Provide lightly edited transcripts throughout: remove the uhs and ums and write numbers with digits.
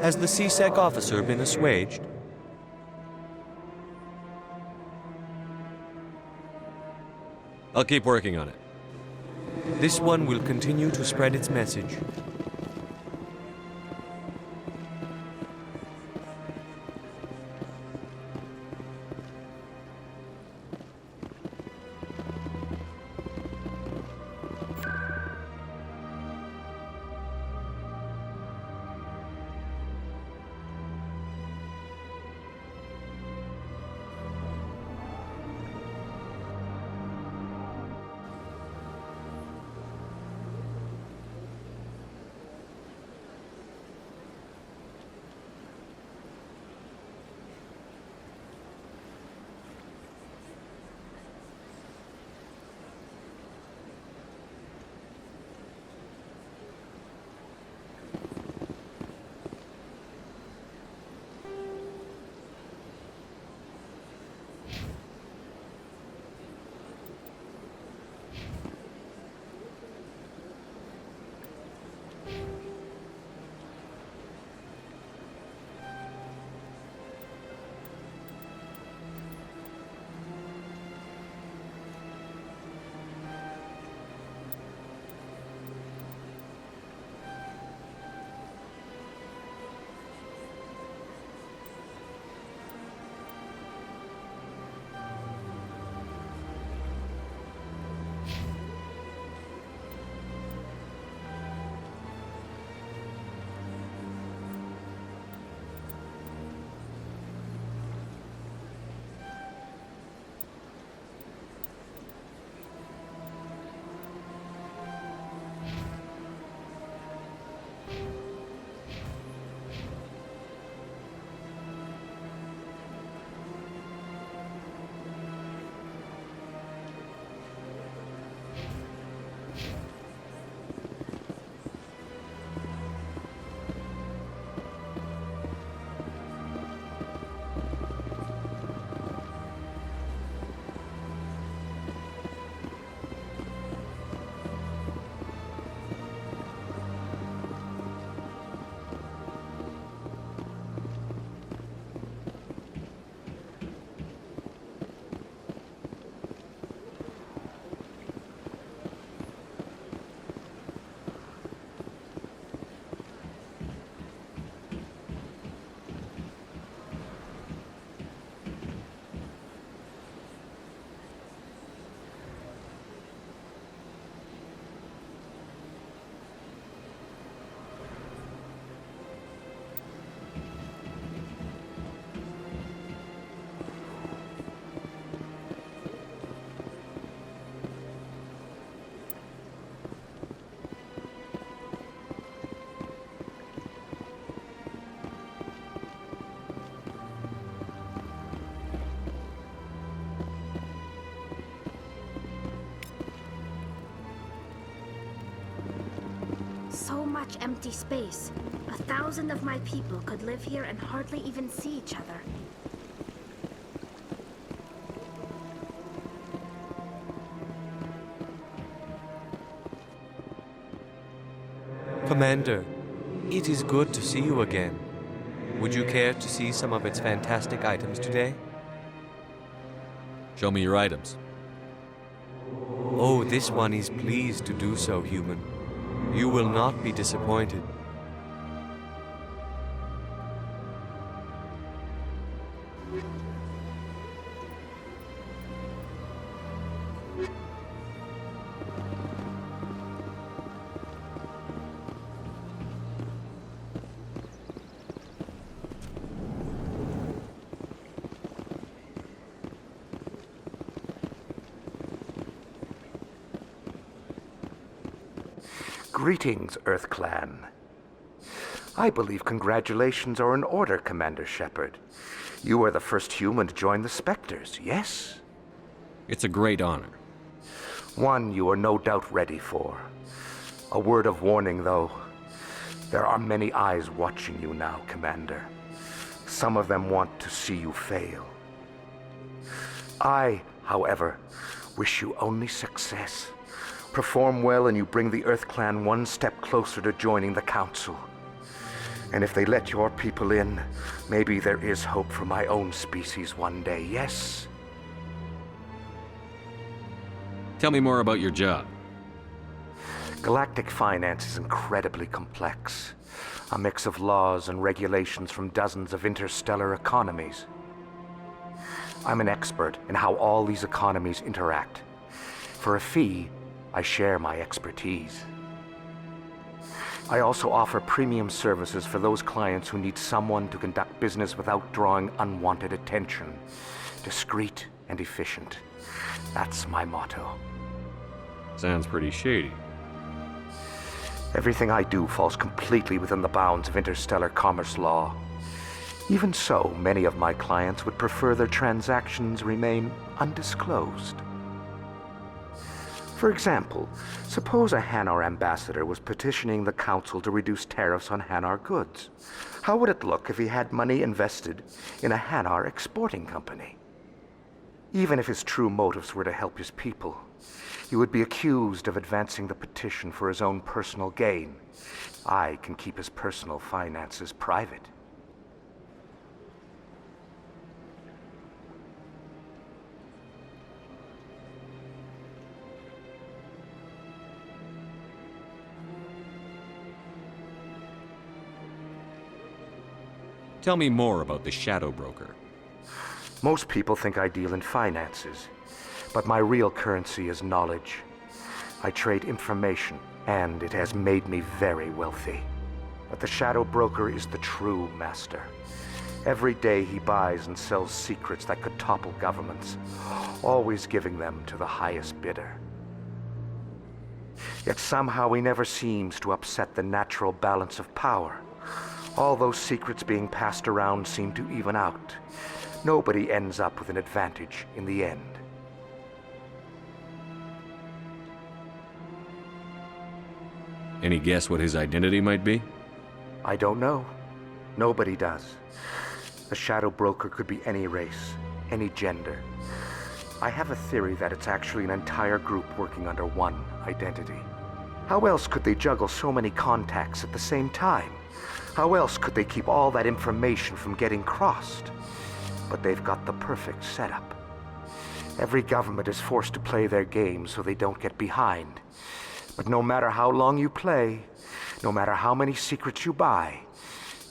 Has the C-Sec officer been assuaged? I'll keep working on it. This one will continue to spread its message. So much empty space. 1,000 of my people could live here and hardly even see each other. Commander, it is good to see you again. Would you care to see some of its fantastic items today? Show me your items. Oh, this one is pleased to do so, human. You will not be disappointed. Greetings, Earth Clan. I believe congratulations are in order, Commander Shepard. You are the first human to join the Spectres, yes? It's a great honor. One you are no doubt ready for. A word of warning, though. There are many eyes watching you now, Commander. Some of them want to see you fail. I, however, wish you only success. Perform well and you bring the Earth Clan one step closer to joining the Council. And if they let your people in, maybe there is hope for my own species one day, yes? Tell me more about your job. Galactic finance is incredibly complex. A mix of laws and regulations from dozens of interstellar economies. I'm an expert in how all these economies interact. For a fee, I share my expertise. I also offer premium services for those clients who need someone to conduct business without drawing unwanted attention. Discreet and efficient. That's my motto. Sounds pretty shady. Everything I do falls completely within the bounds of interstellar commerce law. Even so, many of my clients would prefer their transactions remain undisclosed. For example, suppose a Hanar ambassador was petitioning the council to reduce tariffs on Hanar goods. How would it look if he had money invested in a Hanar exporting company? Even if his true motives were to help his people, he would be accused of advancing the petition for his own personal gain. I can keep his personal finances private. Tell me more about the Shadow Broker. Most people think I deal in finances, but my real currency is knowledge. I trade information, and it has made me very wealthy. But the Shadow Broker is the true master. Every day he buys and sells secrets that could topple governments, always giving them to the highest bidder. Yet somehow he never seems to upset the natural balance of power. All those secrets being passed around seem to even out. Nobody ends up with an advantage in the end. Any guess what his identity might be? I don't know. Nobody does. The Shadow Broker could be any race, any gender. I have a theory that it's actually an entire group working under one identity. How else could they juggle so many contacts at the same time? How else could they keep all that information from getting crossed? But they've got the perfect setup. Every government is forced to play their game so they don't get behind. But no matter how long you play, no matter how many secrets you buy,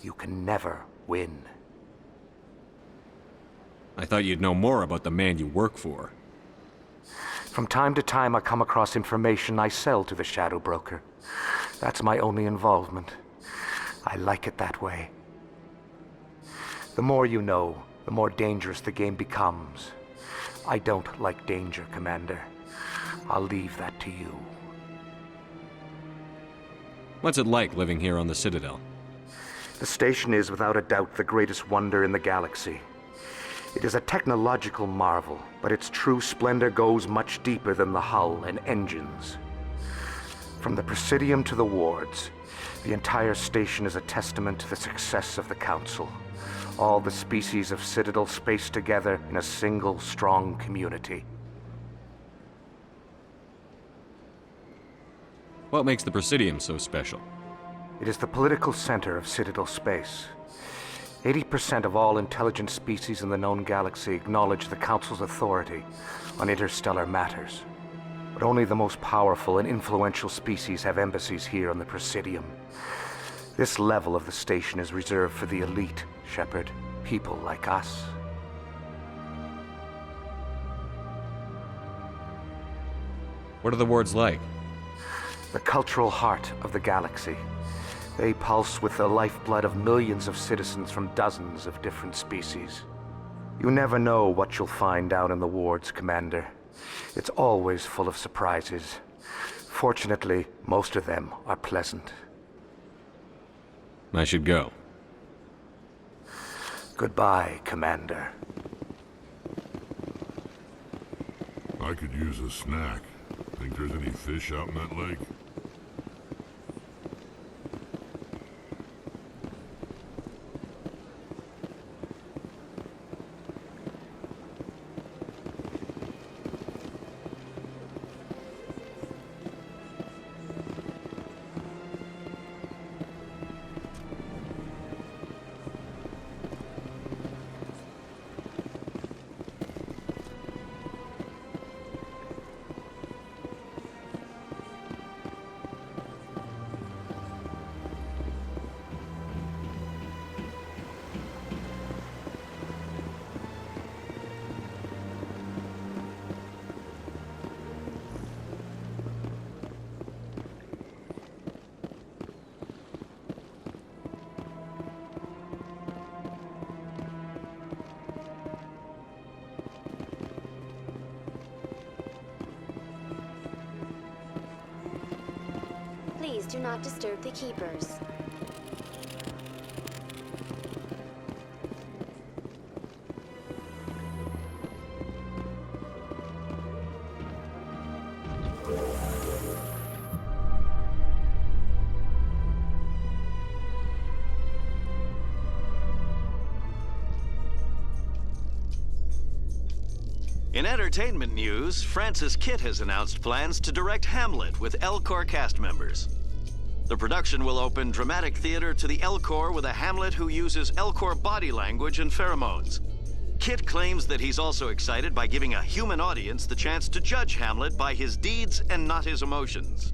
you can never win. I thought you'd know more about the man you work for. From time to time, I come across information I sell to the Shadow Broker. That's my only involvement. I like it that way. The more you know, the more dangerous the game becomes. I don't like danger, Commander. I'll leave that to you. What's it like living here on the Citadel? The station is without a doubt the greatest wonder in the galaxy. It is a technological marvel, but its true splendor goes much deeper than the hull and engines. From the Presidium to the wards, the entire station is a testament to the success of the Council. All the species of Citadel spaced together in a single strong community. What makes the Presidium so special? It is the political center of Citadel space. 80% of all intelligent species in the known galaxy acknowledge the Council's authority on interstellar matters. But only the most powerful and influential species have embassies here on the Presidium. This level of the station is reserved for the elite, Shepard. People like us. What are the wards like? The cultural heart of the galaxy. They pulse with the lifeblood of millions of citizens from dozens of different species. You never know what you'll find out in the wards, Commander. It's always full of surprises. Fortunately, most of them are pleasant. I should go. Goodbye, Commander. I could use a snack. Think there's any fish out in that lake? Please do not disturb the keepers. In entertainment news, Francis Kitt has announced plans to direct Hamlet with Elcor cast members. The production will open dramatic theater to the Elcor with a Hamlet who uses Elcor body language and pheromones. Kitt claims that he's also excited by giving a human audience the chance to judge Hamlet by his deeds and not his emotions.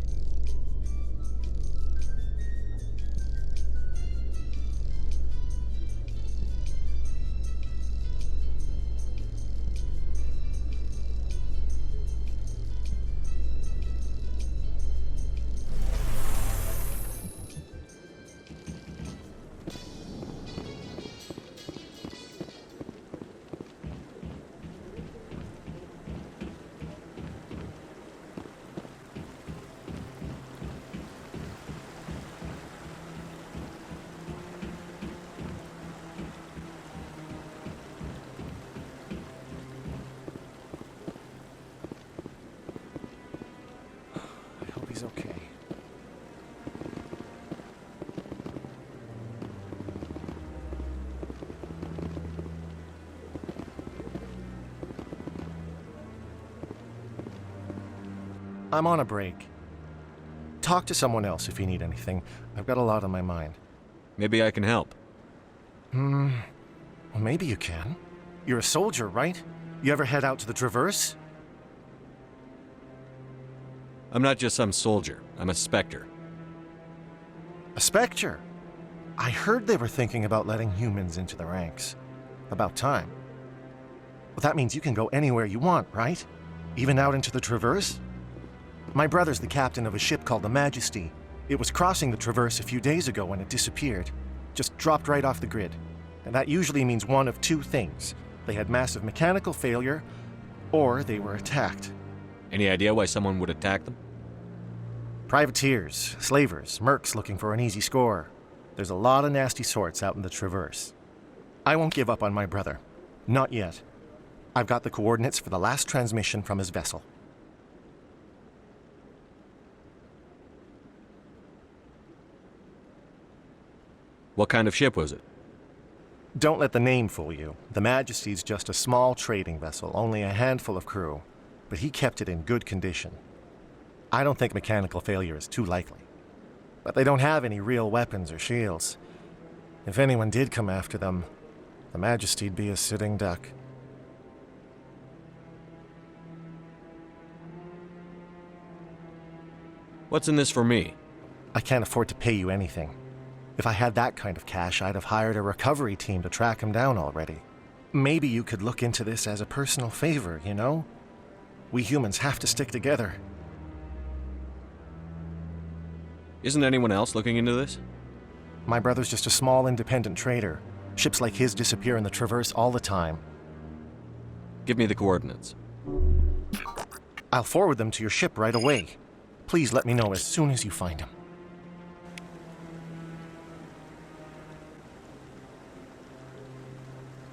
He's okay. I'm on a break. Talk to someone else if you need anything. I've got a lot on my mind. Maybe I can help. Well, maybe you can. You're a soldier, right? You ever head out to the Traverse? I'm not just some soldier. I'm a Spectre. A Spectre? I heard they were thinking about letting humans into the ranks. About time. Well, that means you can go anywhere you want, right? Even out into the Traverse? My brother's the captain of a ship called the Majesty. It was crossing the Traverse a few days ago when it disappeared. Just dropped right off the grid. And that usually means one of two things. They had massive mechanical failure, or they were attacked. Any idea why someone would attack them? Privateers, slavers, mercs looking for an easy score. There's a lot of nasty sorts out in the Traverse. I won't give up on my brother. Not yet. I've got the coordinates for the last transmission from his vessel. What kind of ship was it? Don't let the name fool you. The Majesty's just a small trading vessel, only a handful of crew. But he kept it in good condition. I don't think mechanical failure is too likely. But they don't have any real weapons or shields. If anyone did come after them, the Majesty'd be a sitting duck. What's in this for me? I can't afford to pay you anything. If I had that kind of cash, I'd have hired a recovery team to track him down already. Maybe you could look into this as a personal favor, you know? We humans have to stick together. Isn't anyone else looking into this? My brother's just a small independent trader. Ships like his disappear in the Traverse all the time. Give me the coordinates. I'll forward them to your ship right away. Please let me know as soon as you find him.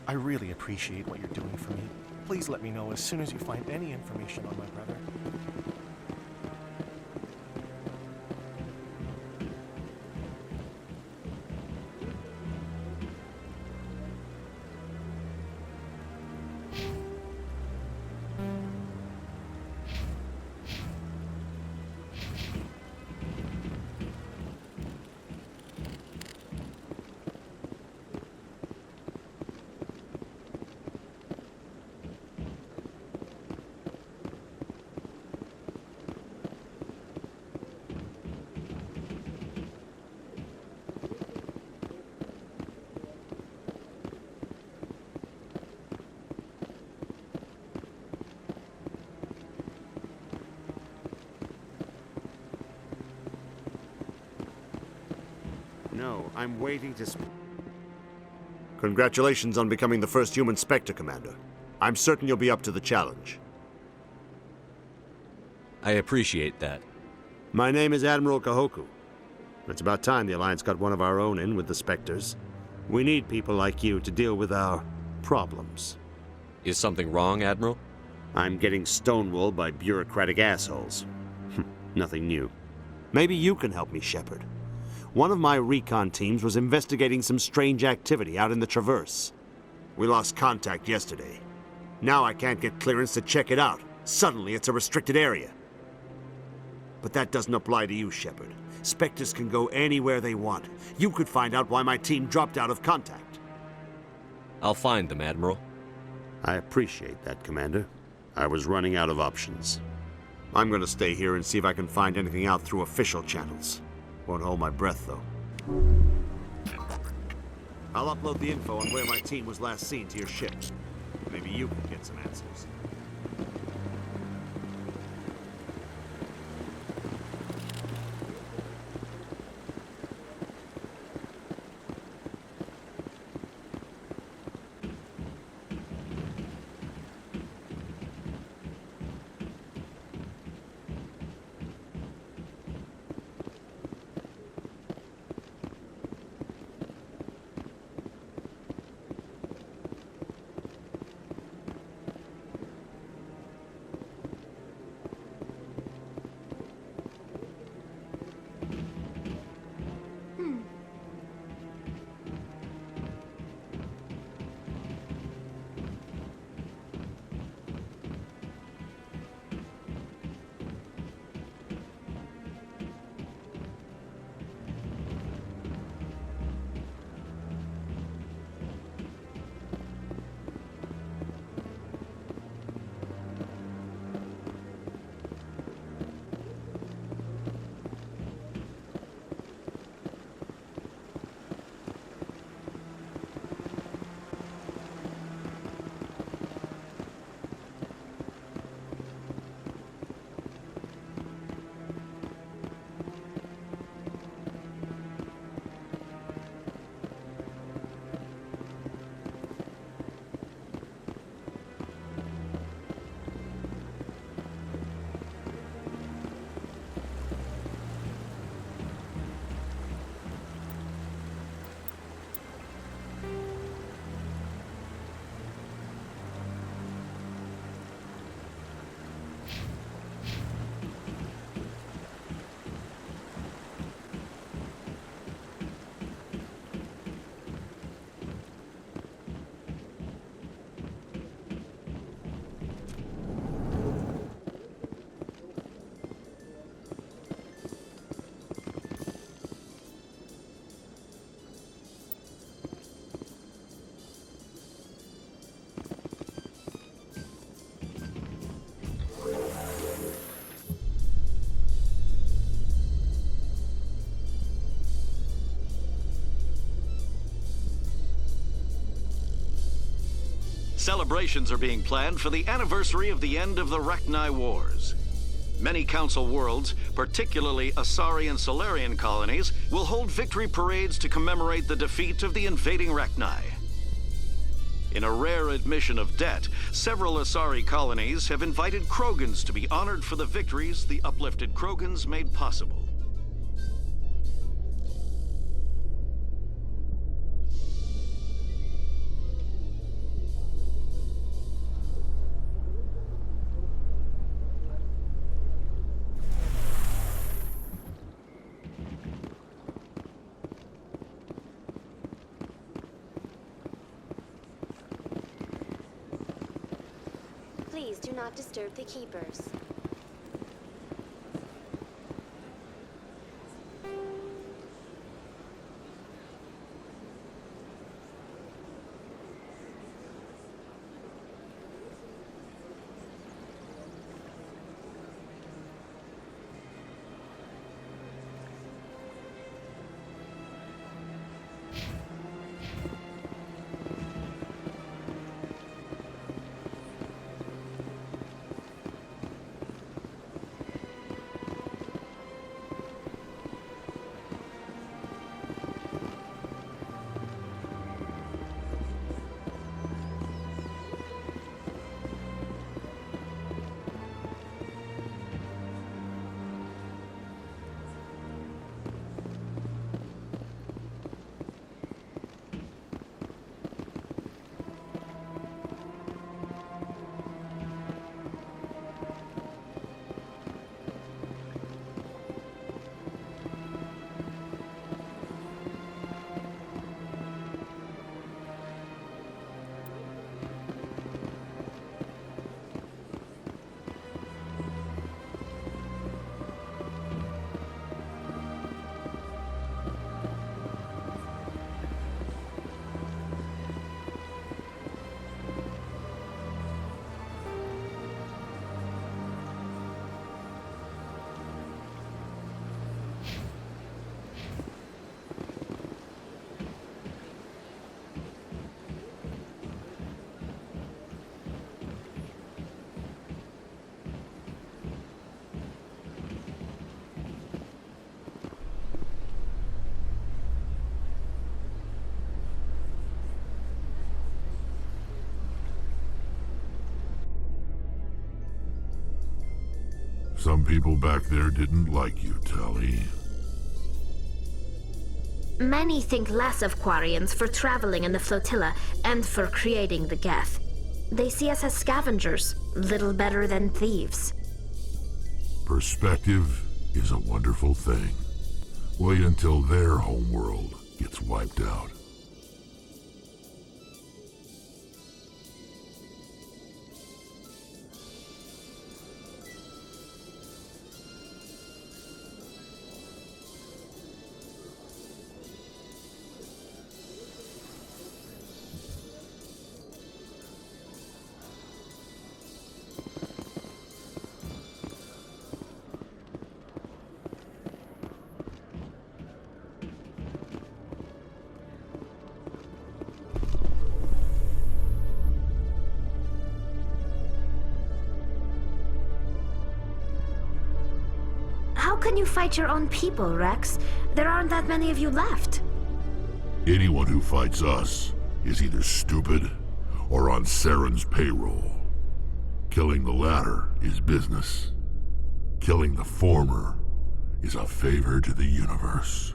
I really appreciate what you're doing for me. Please let me know as soon as you find any information on my brother. No, I'm waiting to... Congratulations on becoming the first human Spectre, Commander. I'm certain you'll be up to the challenge. I appreciate that. My name is Admiral Kahoku. It's about time the Alliance got one of our own in with the Spectres. We need people like you to deal with our problems. Is something wrong, Admiral? I'm getting stonewalled by bureaucratic assholes. Nothing new. Maybe you can help me, Shepard. One of my recon teams was investigating some strange activity out in the Traverse. We lost contact yesterday. Now I can't get clearance to check it out. Suddenly it's a restricted area. But that doesn't apply to you, Shepard. Spectres can go anywhere they want. You could find out why my team dropped out of contact. I'll find them, Admiral. I appreciate that, Commander. I was running out of options. I'm gonna stay here and see if I can find anything out through official channels. Won't hold my breath, though. I'll upload the info on where my team was last seen to your ship. Maybe you can get some answers. Celebrations are being planned for the anniversary of the end of the Rachni Wars. Many Council worlds, particularly Asari and Solarian colonies, will hold victory parades to commemorate the defeat of the invading Rachni. In a rare admission of debt, several Asari colonies have invited Krogans to be honored for the victories the uplifted Krogans made possible. Please do not disturb the keepers. some people back there didn't like you, Tali. Many think less of Quarians for traveling in the flotilla and for creating the Geth. They see us as scavengers, little better than thieves. Perspective is a wonderful thing. Wait until their homeworld gets wiped out. How can you fight your own people, Rex? There aren't that many of you left. Anyone who fights us is either stupid or on Saren's payroll. Killing the latter is business. Killing the former is a favor to the universe.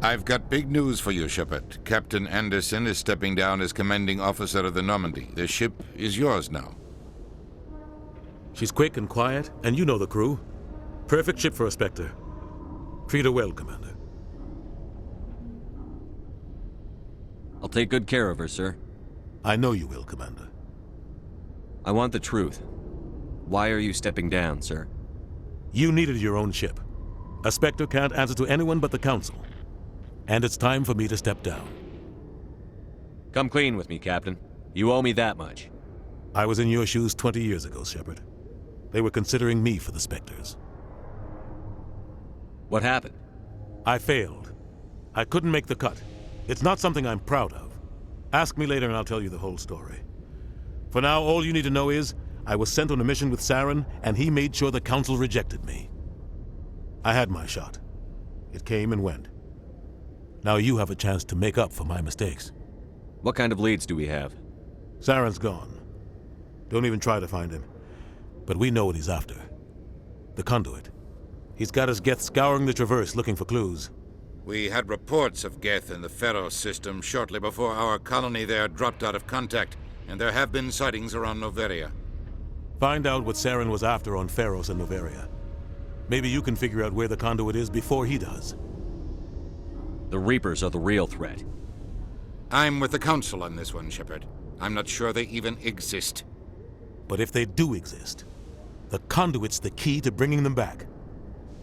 I've got big news for you, Shepard. Captain Anderson is stepping down as commanding officer of the Normandy. The ship is yours now. She's quick and quiet, and you know the crew. Perfect ship for a Spectre. Treat her well, Commander. I'll take good care of her, sir. I know you will, Commander. I want the truth. Why are you stepping down, sir? You needed your own ship. A Spectre can't answer to anyone but the Council. And it's time for me to step down. Come clean with me, Captain. You owe me that much. I was in your shoes 20 years ago, Shepard. They were considering me for the Spectres. What happened? I failed. I couldn't make the cut. It's not something I'm proud of. Ask me later and I'll tell you the whole story. For now, all you need to know is, I was sent on a mission with Saren, and he made sure the Council rejected me. I had my shot. It came and went. Now you have a chance to make up for my mistakes. What kind of leads do we have? Saren's gone. Don't even try to find him. But we know what he's after. The Conduit. He's got his Geth scouring the Traverse looking for clues. We had reports of Geth in the Pharos system shortly before our colony there dropped out of contact, and there have been sightings around Noveria. Find out what Saren was after on Pharos and Noveria. Maybe you can figure out where the Conduit is before he does. The Reapers are the real threat. I'm with the Council on this one, Shepard. I'm not sure they even exist. But if they do exist, the Conduit's the key to bringing them back.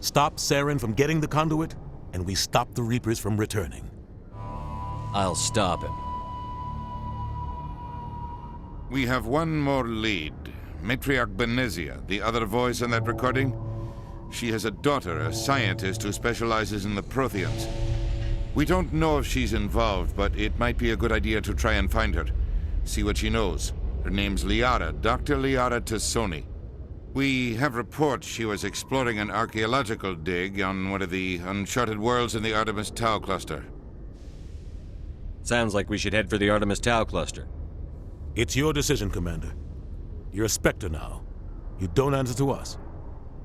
Stop Saren from getting the Conduit, and we stop the Reapers from returning. I'll stop him. We have one more lead. Matriarch Benezia, the other voice on that recording. She has a daughter, a scientist who specializes in the Protheans. We don't know if she's involved, but it might be a good idea to try and find her. See what she knows. Her name's Liara, Dr. Liara Tassoni. We have reports she was exploring an archaeological dig on one of the uncharted worlds in the Artemis Tau cluster. Sounds like we should head for the Artemis Tau cluster. It's your decision, Commander. You're a Spectre now. You don't answer to us.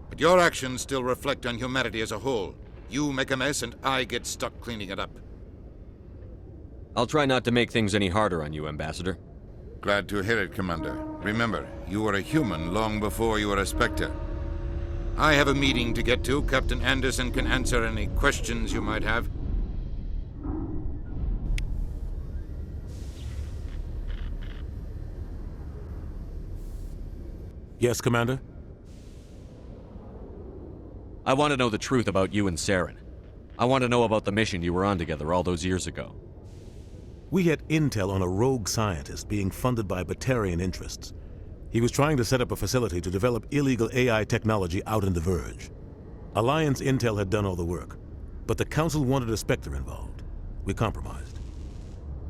But your actions still reflect on humanity as a whole. You make a mess and I get stuck cleaning it up. I'll try not to make things any harder on you, Ambassador. Glad to hear it, Commander. Remember, you were a human long before you were a Spectre. I have a meeting to get to. Captain Anderson can answer any questions you might have. Yes, Commander? I want to know the truth about you and Saren. I want to know about the mission you were on together all those years ago. We had intel on a rogue scientist being funded by Batarian interests. He was trying to set up a facility to develop illegal AI technology out in the Verge. Alliance intel had done all the work, but the Council wanted a Spectre involved. We compromised.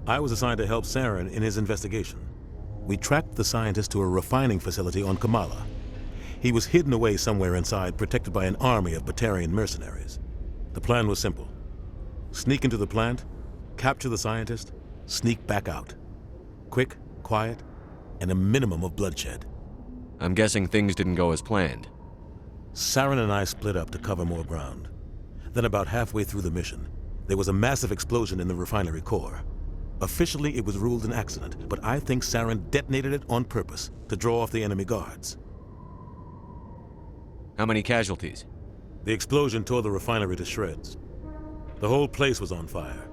I was assigned to help Saren in his investigation. We tracked the scientist to a refining facility on Kamala. He was hidden away somewhere inside, protected by an army of Batarian mercenaries. The plan was simple. Sneak into the plant, capture the scientist, sneak back out. Quick, quiet, and a minimum of bloodshed. I'm guessing things didn't go as planned. Saren and I split up to cover more ground. Then about halfway through the mission, there was a massive explosion in the refinery core. Officially, it was ruled an accident, but I think Saren detonated it on purpose to draw off the enemy guards. How many casualties? The explosion tore the refinery to shreds. The whole place was on fire.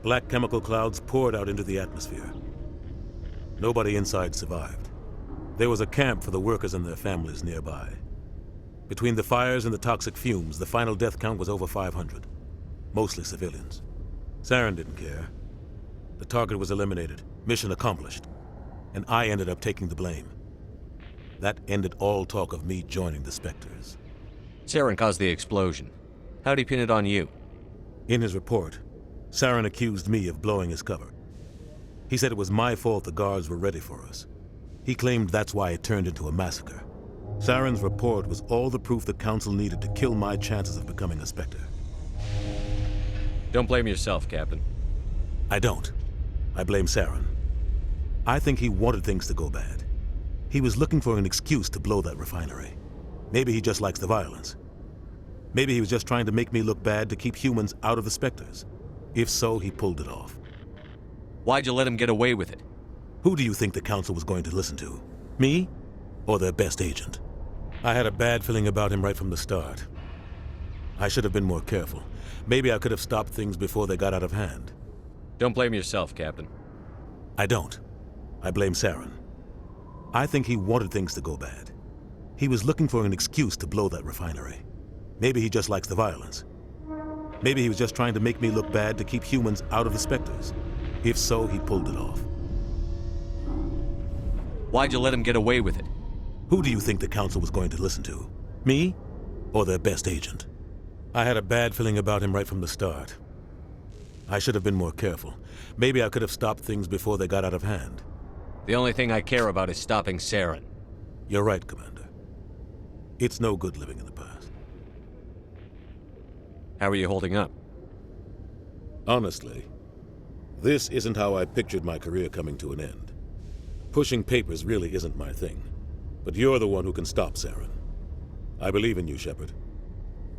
Black chemical clouds poured out into the atmosphere. Nobody inside survived. There was a camp for the workers and their families nearby. Between the fires and the toxic fumes, the final death count was over 500. Mostly civilians. Saren didn't care. The target was eliminated, mission accomplished, and I ended up taking the blame. That ended all talk of me joining the Spectres. Saren caused the explosion. How'd he pin it on you? In his report, Saren accused me of blowing his cover. He said it was my fault the guards were ready for us. He claimed that's why it turned into a massacre. Saren's report was all the proof the Council needed to kill my chances of becoming a Spectre. Don't blame yourself, Captain. I don't. I blame Saren. I think he wanted things to go bad. He was looking for an excuse to blow that refinery. Maybe he just likes the violence. Maybe he was just trying to make me look bad to keep humans out of the Spectres. If so, he pulled it off. Why'd you let him get away with it? Who do you think the Council was going to listen to? Me? Or their best agent? I had a bad feeling about him right from the start. I should have been more careful. Maybe I could have stopped things before they got out of hand. Don't blame yourself, Captain. I don't. I blame Saren. I think he wanted things to go bad. He was looking for an excuse to blow that refinery. Maybe he just likes the violence. Maybe he was just trying to make me look bad to keep humans out of the Spectres. If so, he pulled it off. Why'd you let him get away with it? Who do you think the Council was going to listen to? Me? Or their best agent? I had a bad feeling about him right from the start. I should have been more careful. Maybe I could have stopped things before they got out of hand. The only thing I care about is stopping Saren. You're right, Commander. It's no good living in the past. How are you holding up? Honestly, this isn't how I pictured my career coming to an end. Pushing papers really isn't my thing. But you're the one who can stop Saren. I believe in you, Shepard.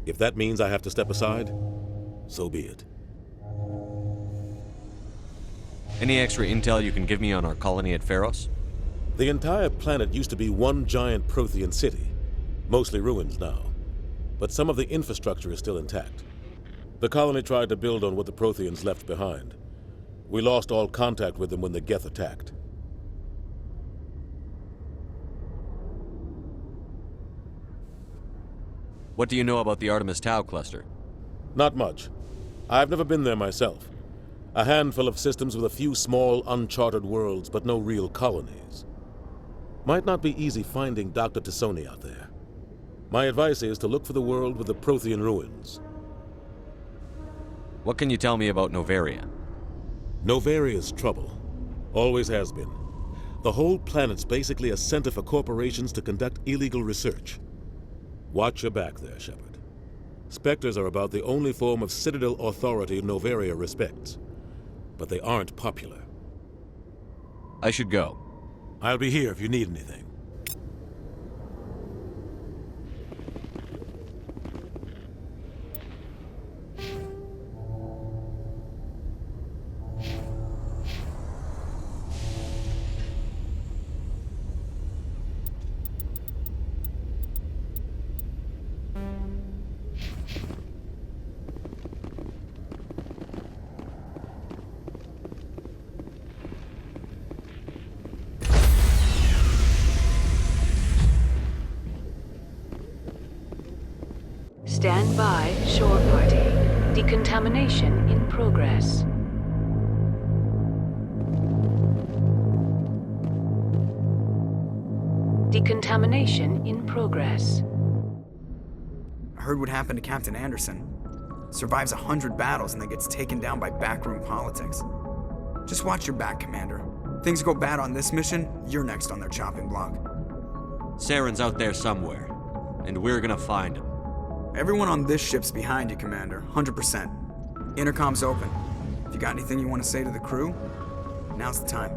If that means I have to step aside, so be it. Any extra intel you can give me on our colony at Pharos? The entire planet used to be one giant Prothean city. Mostly ruins now. But some of the infrastructure is still intact. The colony tried to build on what the Protheans left behind. We lost all contact with them when the Geth attacked. What do you know about the Artemis Tau cluster? Not much. I've never been there myself. A handful of systems with a few small, uncharted worlds, but no real colonies. Might not be easy finding Dr. T'Soni out there. My advice is to look for the world with the Prothean ruins. What can you tell me about Noveria? Noveria's trouble. Always has been. The whole planet's basically a center for corporations to conduct illegal research. Watch your back there, Shepard. Spectres are about the only form of Citadel authority Noveria respects. But they aren't popular. I should go. I'll be here if you need anything. Stand by, shore party. Decontamination in progress. Decontamination in progress. I heard what happened to Captain Anderson. Survives 100 battles and then gets taken down by backroom politics. Just watch your back, Commander. Things go bad on this mission, you're next on their chopping block. Saren's out there somewhere, and we're gonna find him. Everyone on this ship's behind you, Commander. 100%. Intercom's open. If you got anything you want to say to the crew, now's the time.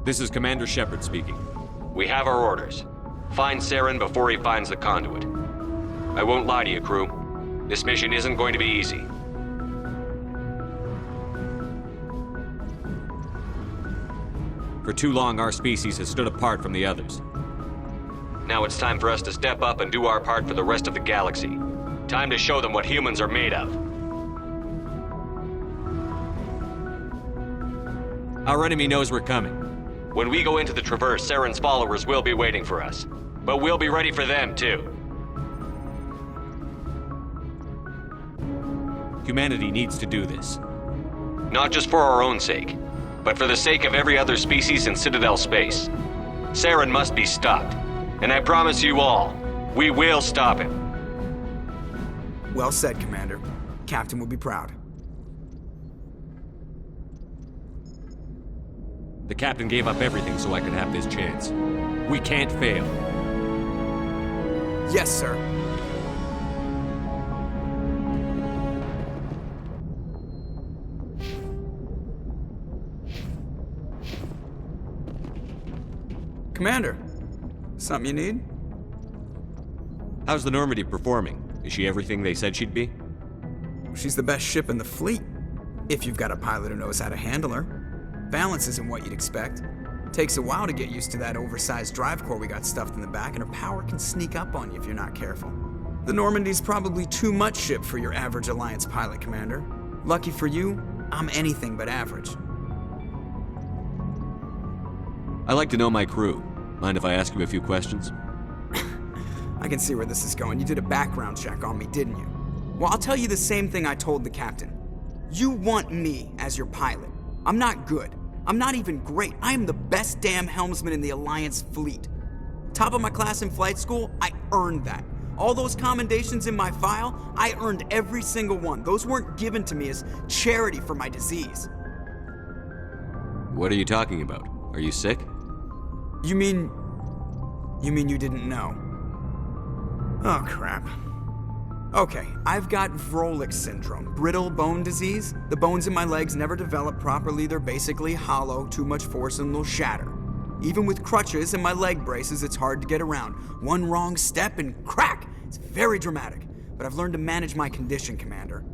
This is Commander Shepard speaking. We have our orders. Find Saren before he finds the conduit. I won't lie to you, crew. This mission isn't going to be easy. For too long, our species has stood apart from the others. Now it's time for us to step up and do our part for the rest of the galaxy. Time to show them what humans are made of. Our enemy knows we're coming. When we go into the Traverse, Saren's followers will be waiting for us. But we'll be ready for them, too. Humanity needs to do this. Not just for our own sake, but for the sake of every other species in Citadel space. Saren must be stopped. And I promise you all, we will stop him. Well said, Commander. Captain will be proud. The captain gave up everything so I could have this chance. We can't fail. Yes, sir. Commander, something you need? How's the Normandy performing? Is she everything they said she'd be? She's the best ship in the fleet, if you've got a pilot who knows how to handle her. Balance isn't what you'd expect. Takes a while to get used to that oversized drive core we got stuffed in the back, and her power can sneak up on you if you're not careful. The Normandy's probably too much ship for your average Alliance pilot, Commander. Lucky for you, I'm anything but average. I like to know my crew. Mind if I ask you a few questions? I can see where this is going. You did a background check on me, didn't you? Well, I'll tell you the same thing I told the captain. You want me as your pilot. I'm not good. I'm not even great. I am the best damn helmsman in the Alliance fleet. Top of my class in flight school, I earned that. All those commendations in my file, I earned every single one. Those weren't given to me as charity for my disease. What are you talking about? Are you sick? You mean you didn't know? Oh, crap. Okay, I've got Vrolik syndrome, brittle bone disease. The bones in my legs never develop properly. They're basically hollow, too much force and they'll shatter. Even with crutches and my leg braces, it's hard to get around. One wrong step and crack! It's very dramatic, but I've learned to manage my condition, Commander.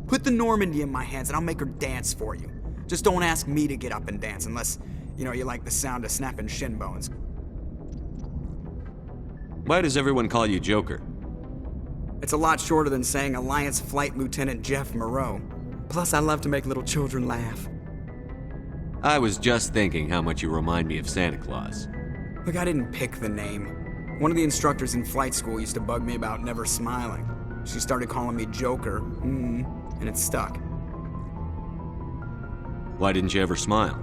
Put the Normandy in my hands and I'll make her dance for you. Just don't ask me to get up and dance unless, you like the sound of snapping shin bones. Why does everyone call you Joker? It's a lot shorter than saying Alliance Flight Lieutenant Jeff Moreau. Plus, I love to make little children laugh. I was just thinking how much you remind me of Santa Claus. Look, I didn't pick the name. One of the instructors in flight school used to bug me about never smiling. She started calling me Joker, and it stuck. Why didn't you ever smile?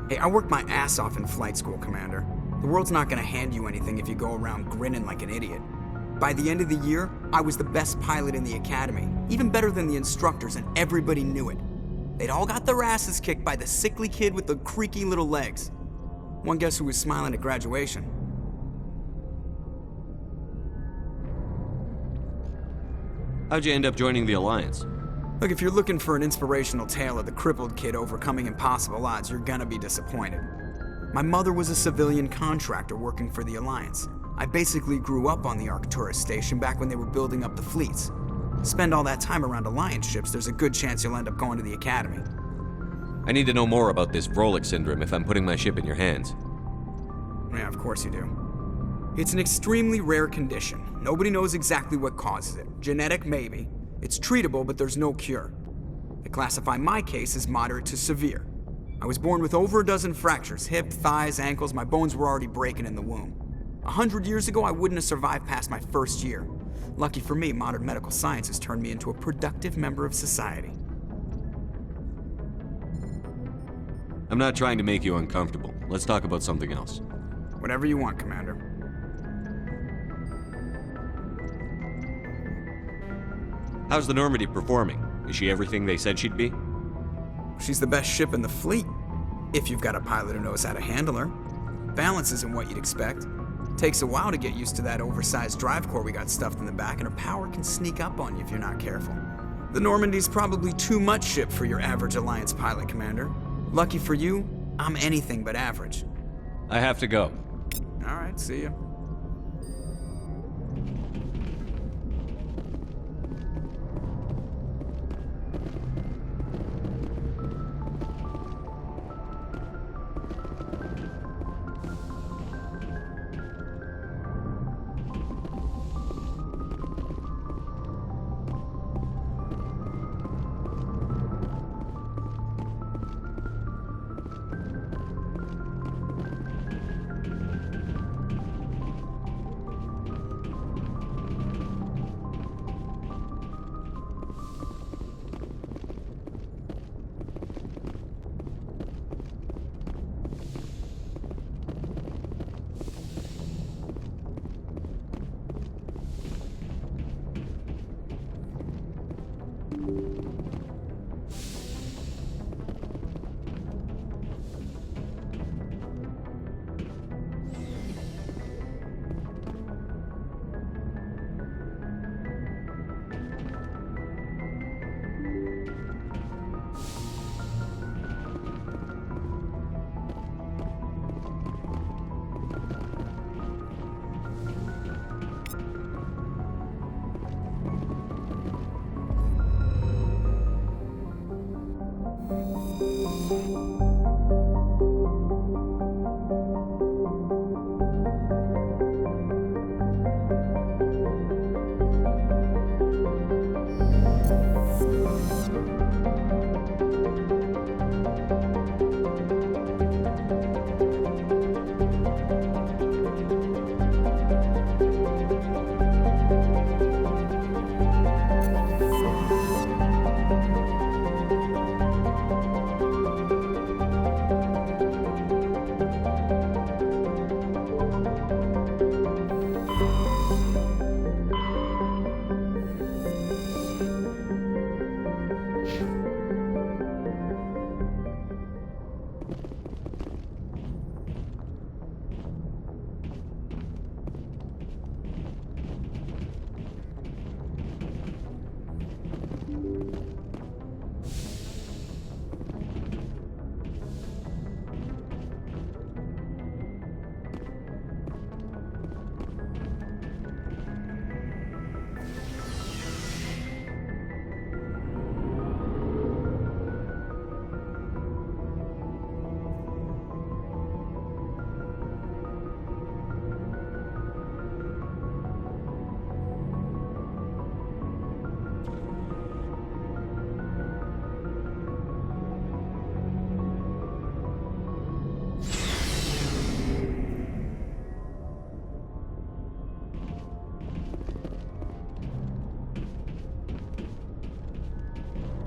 Hey, I worked my ass off in flight school, Commander. The world's not gonna hand you anything if you go around grinning like an idiot. By the end of the year, I was the best pilot in the academy, even better than the instructors, and everybody knew it. They'd all got their asses kicked by the sickly kid with the creaky little legs. One guess who was smiling at graduation? How'd you end up joining the Alliance? Look, if you're looking for an inspirational tale of the crippled kid overcoming impossible odds, you're gonna be disappointed. My mother was a civilian contractor working for the Alliance. I basically grew up on the Arcturus station back when they were building up the fleets. Spend all that time around Alliance ships, there's a good chance you'll end up going to the Academy. I need to know more about this Vrolik syndrome if I'm putting my ship in your hands. Yeah, of course you do. It's an extremely rare condition. Nobody knows exactly what causes it. Genetic, maybe. It's treatable, but there's no cure. They classify my case as moderate to severe. I was born with over a dozen fractures, hip, thighs, ankles. My bones were already breaking in the womb. 100 years ago, I wouldn't have survived past my first year. Lucky for me, modern medical science has turned me into a productive member of society. I'm not trying to make you uncomfortable. Let's talk about something else. Whatever you want, Commander. How's the Normandy performing? Is she everything they said she'd be? She's the best ship in the fleet, if you've got a pilot who knows how to handle her. Balance isn't what you'd expect. Takes a while to get used to that oversized drive core we got stuffed in the back, and her power can sneak up on you if you're not careful. The Normandy's probably too much ship for your average Alliance pilot, Commander. Lucky for you, I'm anything but average. I have to go. All right, see ya.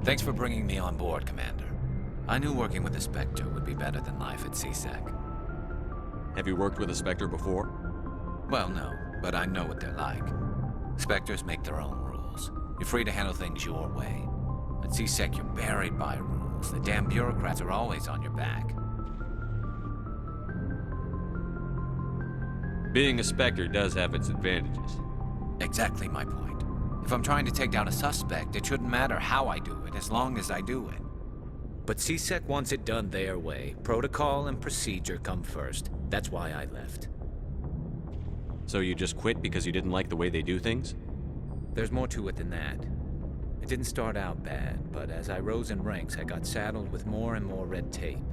Thanks for bringing me on board, Commander. I knew working with the Spectre would be better than life at CSEC. Have you worked with a Spectre before? Well, no, but I know what they're like. Spectres make their own rules. You're free to handle things your way. At CSEC, you're buried by rules. The damn bureaucrats are always on your back. Being a Spectre does have its advantages. Exactly my point. If I'm trying to take down a suspect, it shouldn't matter how I do it, as long as I do it. But CSEC wants it done their way. Protocol and procedure come first. That's why I left. So you just quit because you didn't like the way they do things? There's more to it than that. It didn't start out bad, but as I rose in ranks, I got saddled with more and more red tape.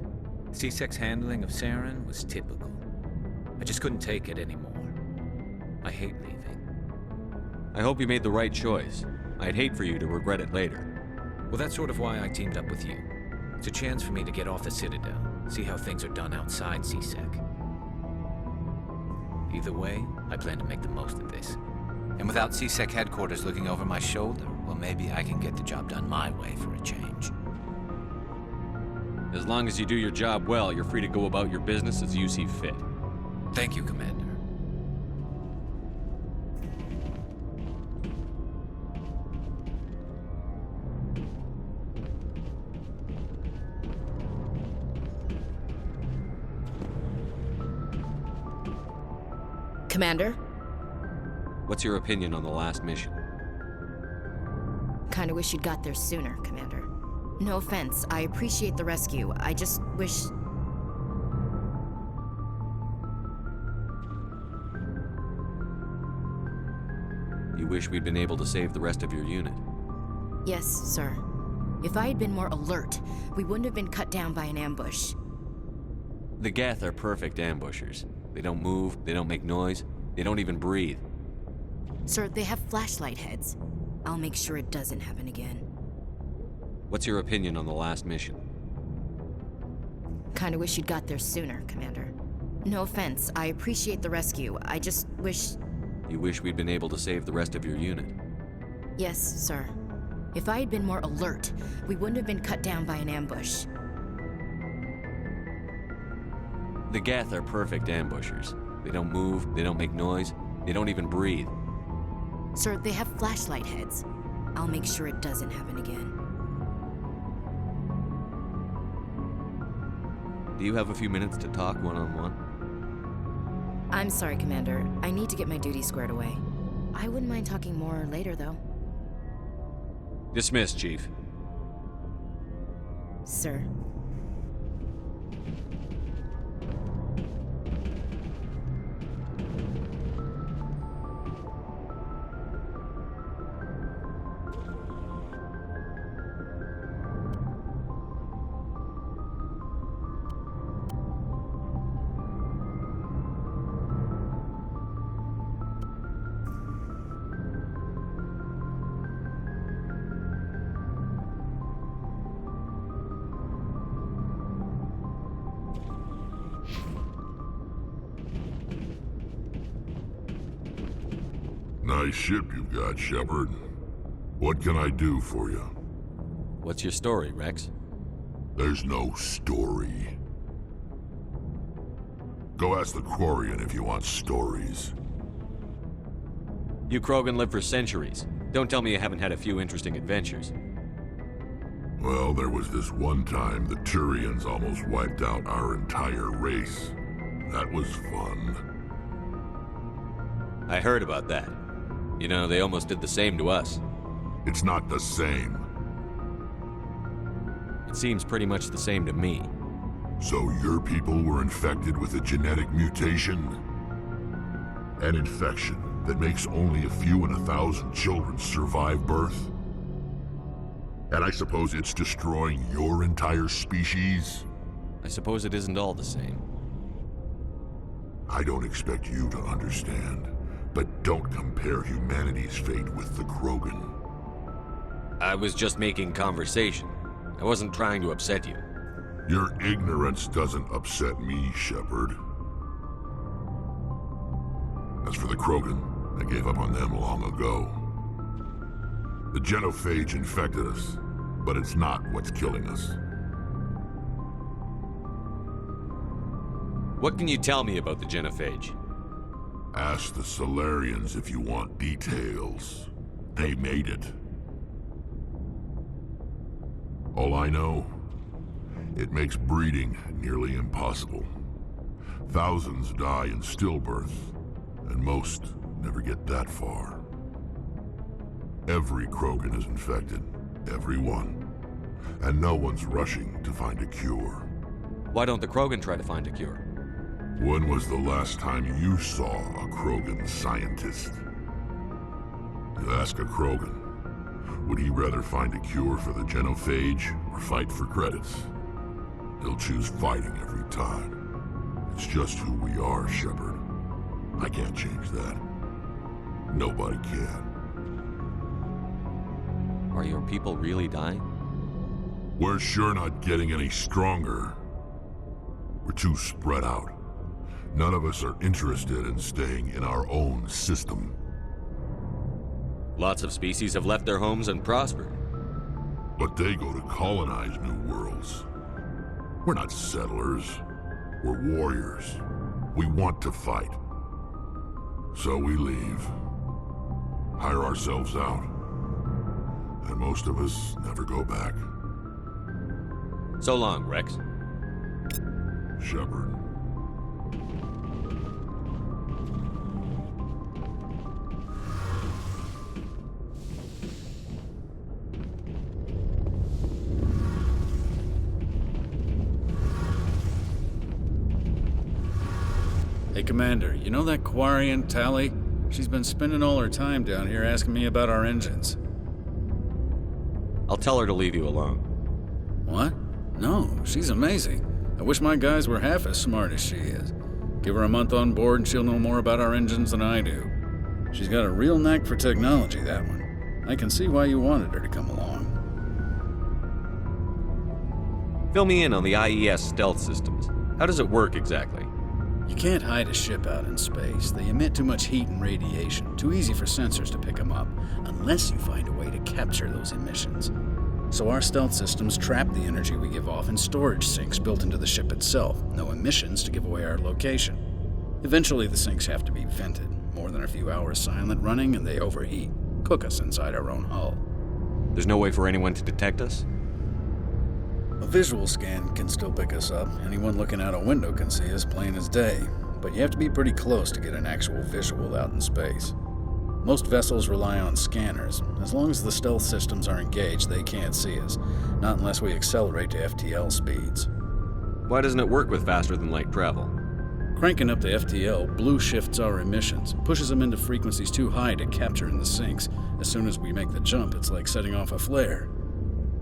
CSEC's handling of Saren was typical. I just couldn't take it anymore. I hate leaving. I hope you made the right choice. I'd hate for you to regret it later. Well, that's sort of why I teamed up with you. It's a chance for me to get off the Citadel, see how things are done outside CSEC. Either way, I plan to make the most of this. And without CSEC headquarters looking over my shoulder, well, maybe I can get the job done my way for a change. As long as you do your job well, you're free to go about your business as you see fit. Thank you, Commander. Commander? What's your opinion on the last mission? Kinda wish you'd got there sooner, Commander. No offense, I appreciate the rescue. I just wish... You wish we'd been able to save the rest of your unit? Yes, sir. If I had been more alert, we wouldn't have been cut down by an ambush. The Geth are perfect ambushers. They don't move, they don't make noise, they don't even breathe. Sir, they have flashlight heads. I'll make sure it doesn't happen again. What's your opinion on the last mission? Kinda wish you'd got there sooner, Commander. No offense, I appreciate the rescue. I just wish... You wish we'd been able to save the rest of your unit? Yes, sir. If I had been more alert, we wouldn't have been cut down by an ambush. The Geth are perfect ambushers. They don't move, they don't make noise, they don't even breathe. Sir, they have flashlight heads. I'll make sure it doesn't happen again. Do you have a few minutes to talk one-on-one? I'm sorry, Commander. I need to get my duty squared away. I wouldn't mind talking more later, though. Dismissed, Chief. Sir. Nice ship you've got, Shepard. What can I do for you? What's your story, Rex? There's no story. Go ask the Quarian if you want stories. You Krogan live for centuries. Don't tell me you haven't had a few interesting adventures. Well, there was this one time the Turians almost wiped out our entire race. That was fun. I heard about that. You know, they almost did the same to us. It's not the same. It seems pretty much the same to me. So your people were infected with a genetic mutation? An infection that makes only a few in 1,000 children survive birth? And I suppose it's destroying your entire species? I suppose it isn't all the same. I don't expect you to understand, but don't compare humanity's fate with the Krogan. I was just making conversation. I wasn't trying to upset you. Your ignorance doesn't upset me, Shepard. As for the Krogan, I gave up on them long ago. The genophage infected us, but it's not what's killing us. What can you tell me about the genophage? Ask the Solarians if you want details. They made it. All I know, it makes breeding nearly impossible. Thousands die in stillbirth, and most never get that far. Every Krogan is infected, every one. And no one's rushing to find a cure. Why don't the Krogan try to find a cure? When was the last time you saw a Krogan scientist? You ask a Krogan, would he rather find a cure for the genophage or fight for credits? He'll choose fighting every time. It's just who we are, Shepard. I can't change that. Nobody can. Are your people really dying? We're sure not getting any stronger. We're too spread out. None of us are interested in staying in our own system. Lots of species have left their homes and prospered. But they go to colonize new worlds. We're not settlers. We're warriors. We want to fight. So we leave. Hire ourselves out. And most of us never go back. So long, Rex. Shepard. Hey, Commander, you know that Quarian, Tali? She's been spending all her time down here asking me about our engines. I'll tell her to leave you alone. What? No, she's amazing. I wish my guys were half as smart as she is. Give her a month on board and she'll know more about our engines than I do. She's got a real knack for technology, that one. I can see why you wanted her to come along. Fill me in on the IES stealth systems. How does it work exactly? You can't hide a ship out in space. They emit too much heat and radiation. Too easy for sensors to pick them up, unless you find a way to capture those emissions. So our stealth systems trap the energy we give off in storage sinks built into the ship itself. No emissions to give away our location. Eventually the sinks have to be vented. More than a few hours silent running and they overheat. Cook us inside our own hull. There's no way for anyone to detect us? A visual scan can still pick us up. Anyone looking out a window can see us plain as day. But you have to be pretty close to get an actual visual out in space. Most vessels rely on scanners. As long as the stealth systems are engaged, they can't see us. Not unless we accelerate to FTL speeds. Why doesn't it work with faster-than-light travel? Cranking up to FTL blue shifts our emissions, pushes them into frequencies too high to capture in the sinks. As soon as we make the jump, it's like setting off a flare.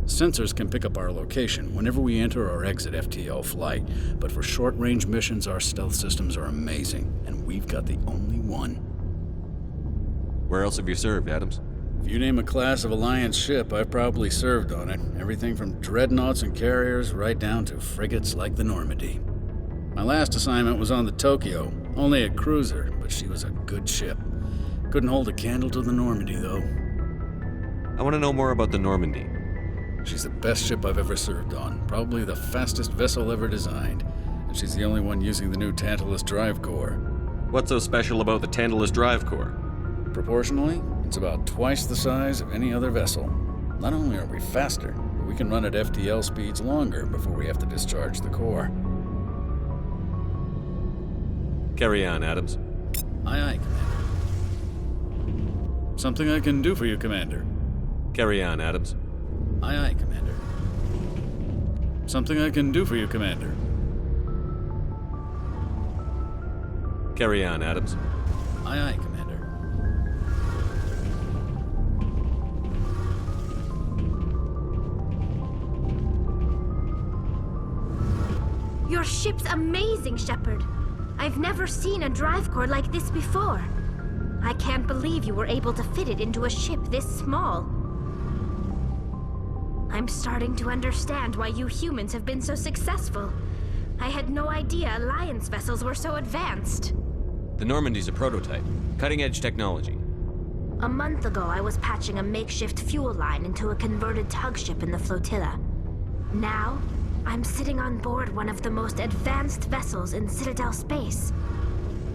Sensors can pick up our location whenever we enter or exit FTL flight, but for short-range missions, our stealth systems are amazing, and we've got the only one. Where else have you served, Adams? If you name a class of Alliance ship, I've probably served on it. Everything from dreadnoughts and carriers right down to frigates like the Normandy. My last assignment was on the Tokyo, only a cruiser, but she was a good ship. Couldn't hold a candle to the Normandy, though. I want to know more about the Normandy. She's the best ship I've ever served on, probably the fastest vessel ever designed, and she's the only one using the new Tantalus drive core. What's so special about the Tantalus drive core? Proportionally, it's about twice the size of any other vessel. Not only are we faster, but we can run at FTL speeds longer before we have to discharge the core. Carry on, Adams. Aye, aye, Commander. Something I can do for you, Commander. Carry on, Adams. Aye, aye, Commander. Something I can do for you, Commander. Carry on, Adams. Aye, aye, Commander. Your ship's amazing, Shepard. I've never seen a drive core like this before. I can't believe you were able to fit it into a ship this small. I'm starting to understand why you humans have been so successful. I had no idea Alliance vessels were so advanced. The Normandy's a prototype. Cutting-edge technology. A month ago, I was patching a makeshift fuel line into a converted tug ship in the flotilla. Now, I'm sitting on board one of the most advanced vessels in Citadel space.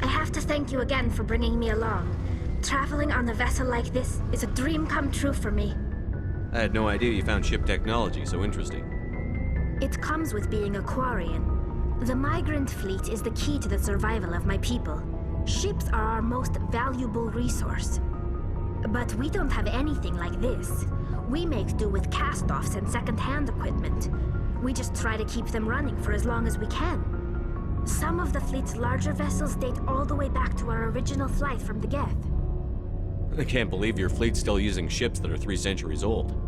I have to thank you again for bringing me along. Traveling on a vessel like this is a dream come true for me. I had no idea you found ship technology so interesting. It comes with being a Quarian. The migrant fleet is the key to the survival of my people. Ships are our most valuable resource. But we don't have anything like this. We make do with cast-offs and second-hand equipment. We just try to keep them running for as long as we can. Some of the fleet's larger vessels date all the way back to our original flight from the Geth. I can't believe your fleet's still using ships that are 3 centuries old.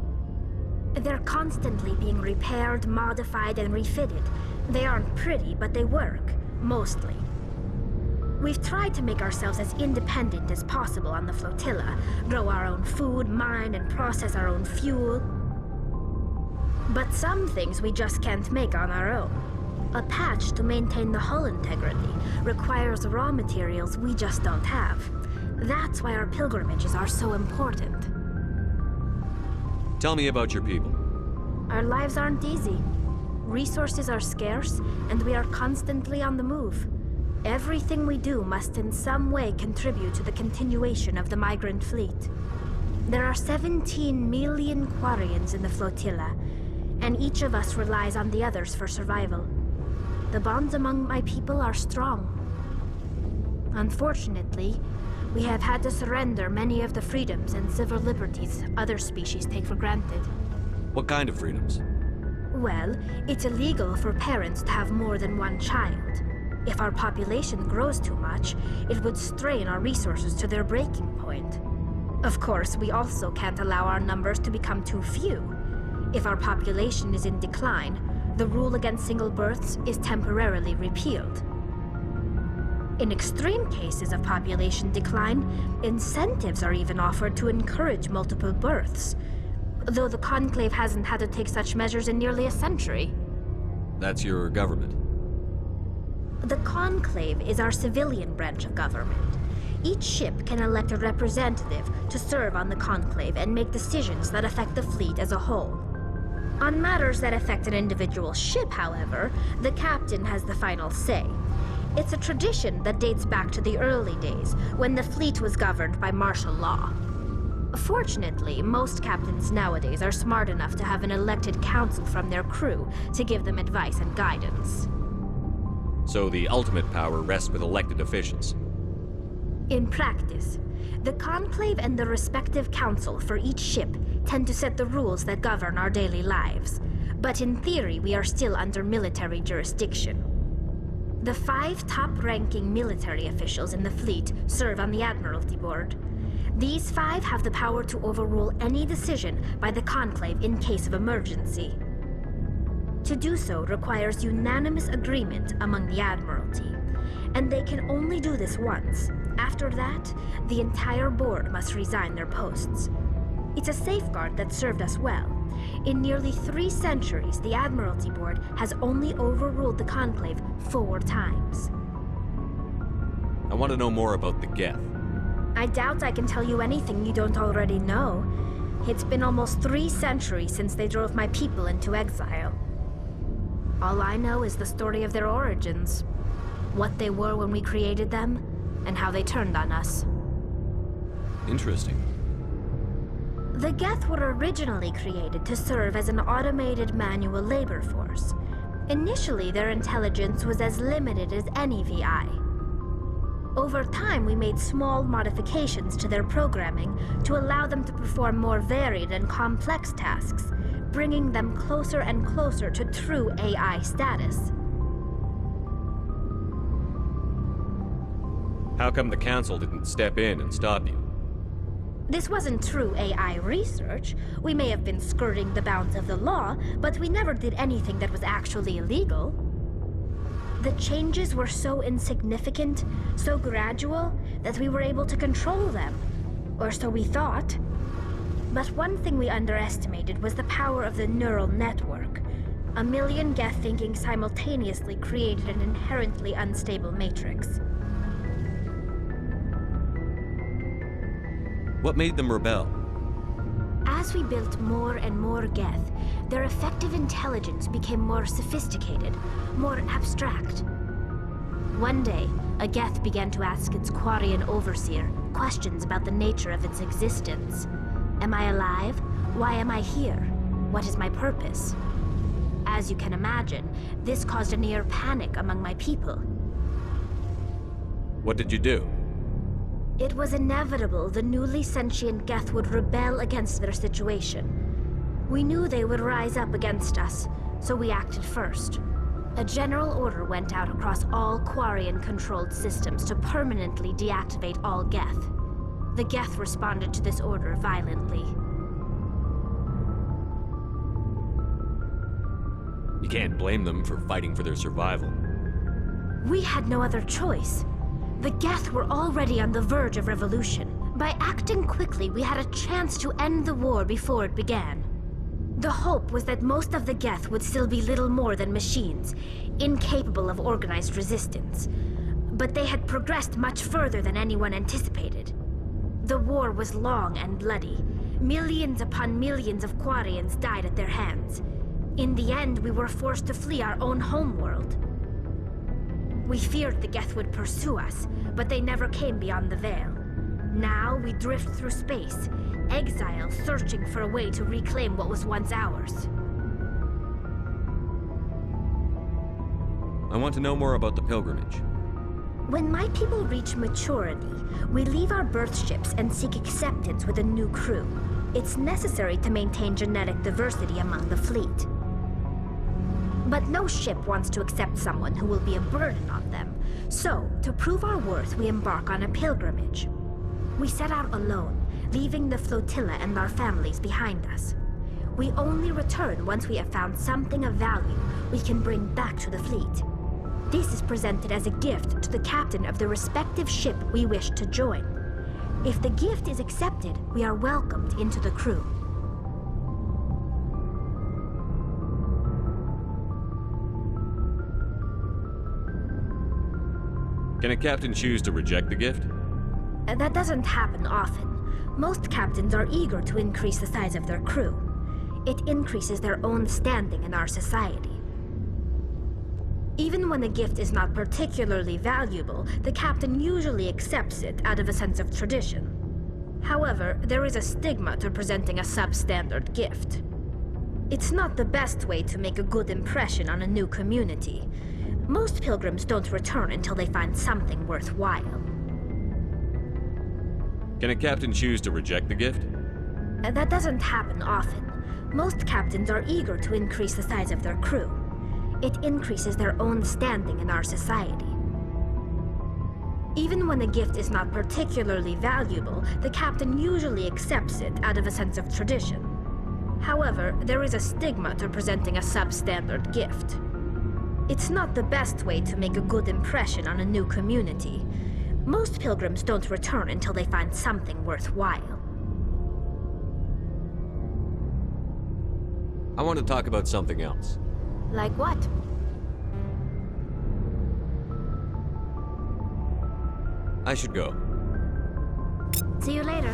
They're constantly being repaired, modified, and refitted. They aren't pretty, but they work, mostly. We've tried to make ourselves as independent as possible on the flotilla, grow our own food, mine and process our own fuel. But some things we just can't make on our own. A patch to maintain the hull integrity requires raw materials we just don't have. That's why our pilgrimages are so important. Tell me about your people. Our lives aren't easy. Resources are scarce, and we are constantly on the move. Everything we do must in some way contribute to the continuation of the migrant fleet. There are 17 million Quarians in the flotilla, and each of us relies on the others for survival. The bonds among my people are strong. Unfortunately, we have had to surrender many of the freedoms and civil liberties other species take for granted. What kind of freedoms? Well, it's illegal for parents to have more than one child. If our population grows too much, it would strain our resources to their breaking point. Of course, we also can't allow our numbers to become too few. If our population is in decline, the rule against single births is temporarily repealed. In extreme cases of population decline, incentives are even offered to encourage multiple births, though the Conclave hasn't had to take such measures in nearly a century. That's your government. The Conclave is our civilian branch of government. Each ship can elect a representative to serve on the Conclave and make decisions that affect the fleet as a whole. On matters that affect an individual ship, however, the captain has the final say. It's a tradition that dates back to the early days, when the fleet was governed by martial law. Fortunately, most captains nowadays are smart enough to have an elected council from their crew to give them advice and guidance. So the ultimate power rests with elected officials. In practice, the Conclave and the respective council for each ship tend to set the rules that govern our daily lives. But in theory, we are still under military jurisdiction. The 5 top-ranking military officials in the fleet serve on the Admiralty Board. These 5 have the power to overrule any decision by the Conclave in case of emergency. To do so requires unanimous agreement among the Admiralty, and they can only do this once. After that, the entire board must resign their posts. It's a safeguard that served us well. In nearly 3 centuries, the Admiralty Board has only overruled the Conclave 4 times. I want to know more about the Geth. I doubt I can tell you anything you don't already know. It's been almost 3 centuries since they drove my people into exile. All I know is the story of their origins, what they were when we created them, and how they turned on us. Interesting. The Geth were originally created to serve as an automated manual labor force. Initially, their intelligence was as limited as any VI. Over time, we made small modifications to their programming to allow them to perform more varied and complex tasks, bringing them closer and closer to true AI status. How come the Council didn't step in and stop you? This wasn't true AI research. We may have been skirting the bounds of the law, but we never did anything that was actually illegal. The changes were so insignificant, so gradual, that we were able to control them. Or so we thought. But one thing we underestimated was the power of the neural network. A million Geth thinking simultaneously created an inherently unstable matrix. What made them rebel? As we built more and more Geth, their effective intelligence became more sophisticated, more abstract. One day, a Geth began to ask its Quarian overseer questions about the nature of its existence. Am I alive? Why am I here? What is my purpose? As you can imagine, this caused a near panic among my people. What did you do? It was inevitable the newly sentient Geth would rebel against their situation. We knew they would rise up against us, so we acted first. A general order went out across all Quarian-controlled systems to permanently deactivate all Geth. The Geth responded to this order violently. You can't blame them for fighting for their survival. We had no other choice. The Geth were already on the verge of revolution. By acting quickly, we had a chance to end the war before it began. The hope was that most of the Geth would still be little more than machines, incapable of organized resistance. But they had progressed much further than anyone anticipated. The war was long and bloody. Millions upon millions of Quarians died at their hands. In the end, we were forced to flee our own homeworld. We feared the Geth would pursue us, but they never came beyond the Veil. Now we drift through space, exile, searching for a way to reclaim what was once ours. I want to know more about the pilgrimage. When my people reach maturity, we leave our birth ships and seek acceptance with a new crew. It's necessary to maintain genetic diversity among the fleet. But no ship wants to accept someone who will be a burden on them. So, to prove our worth, we embark on a pilgrimage. We set out alone, leaving the flotilla and our families behind us. We only return once we have found something of value we can bring back to the fleet. This is presented as a gift to the captain of the respective ship we wish to join. If the gift is accepted, we are welcomed into the crew. Can a captain choose to reject the gift? That doesn't happen often. Most captains are eager to increase the size of their crew. It increases their own standing in our society. Even when a gift is not particularly valuable, the captain usually accepts it out of a sense of tradition. However, there is a stigma to presenting a substandard gift. It's not the best way to make a good impression on a new community. Most pilgrims don't return until they find something worthwhile. Can a captain choose to reject the gift? That doesn't happen often. Most captains are eager to increase the size of their crew. It increases their own standing in our society. Even when a gift is not particularly valuable, the captain usually accepts it out of a sense of tradition. However, there is a stigma to presenting a substandard gift. It's not the best way to make a good impression on a new community. Most pilgrims don't return until they find something worthwhile. I want to talk about something else. Like what? I should go. See you later.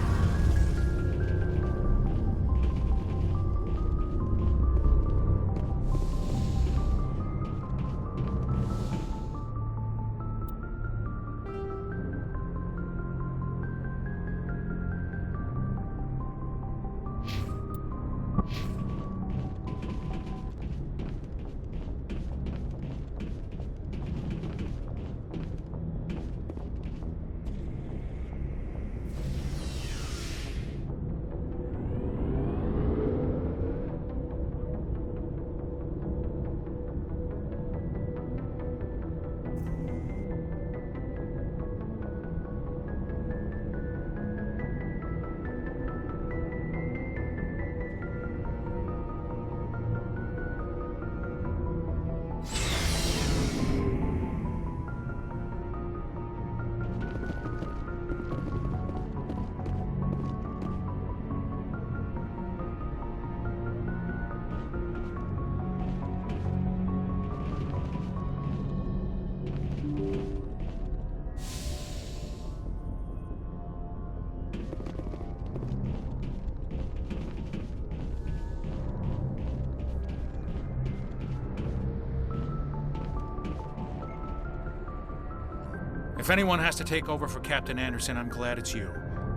If anyone has to take over for Captain Anderson, I'm glad it's you.